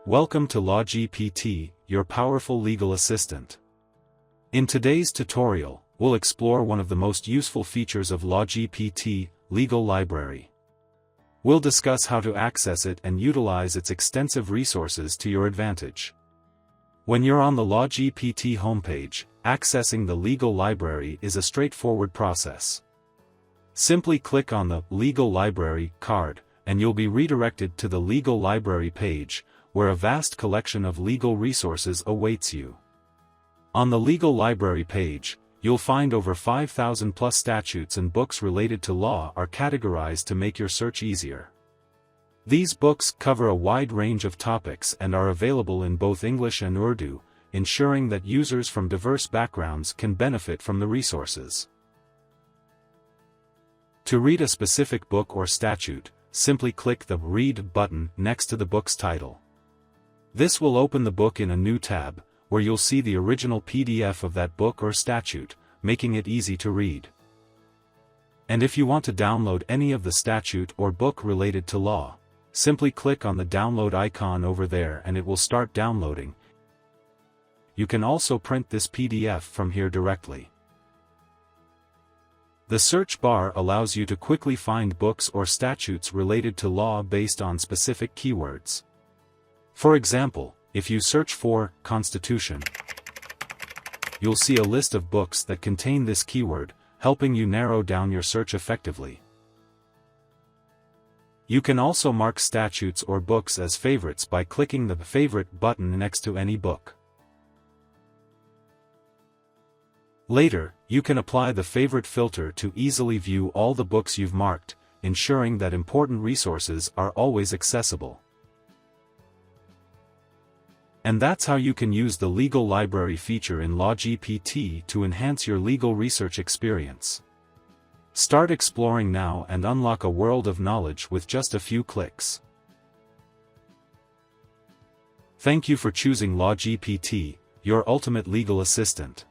Welcome to LawGPT, your powerful legal assistant. In today's tutorial, we'll explore one of the most useful features of LawGPT Legal Library. We'll discuss how to access it and utilize its extensive resources to your advantage. When you're on the LawGPT homepage, accessing the Legal Library is a straightforward process. Simply click on the Legal Library card, and you'll be redirected to the Legal Library page, where a vast collection of legal resources awaits you. On the Legal Library page, you'll find over 5,000 plus statutes and books related to law are categorized to make your search easier. These books cover a wide range of topics and are available in both English and Urdu, ensuring that users from diverse backgrounds can benefit from the resources. To read a specific book or statute, simply click the Read button next to the book's title. This will open the book in a new tab, where you'll see the original PDF of that book or statute, making it easy to read. And if you want to download any of the statute or book related to law, simply click on the download icon over there and it will start downloading. You can also print this PDF from here directly. The search bar allows you to quickly find books or statutes related to law based on specific keywords. For example, if you search for Constitution, you'll see a list of books that contain this keyword, helping you narrow down your search effectively. You can also mark statutes or books as favorites by clicking the Favorite button next to any book. Later, you can apply the favorite filter to easily view all the books you've marked, ensuring that important resources are always accessible. And that's how you can use the Legal Library feature in LawGPT to enhance your legal research experience. Start exploring now and unlock a world of knowledge with just a few clicks. Thank you for choosing LawGPT, your ultimate legal assistant.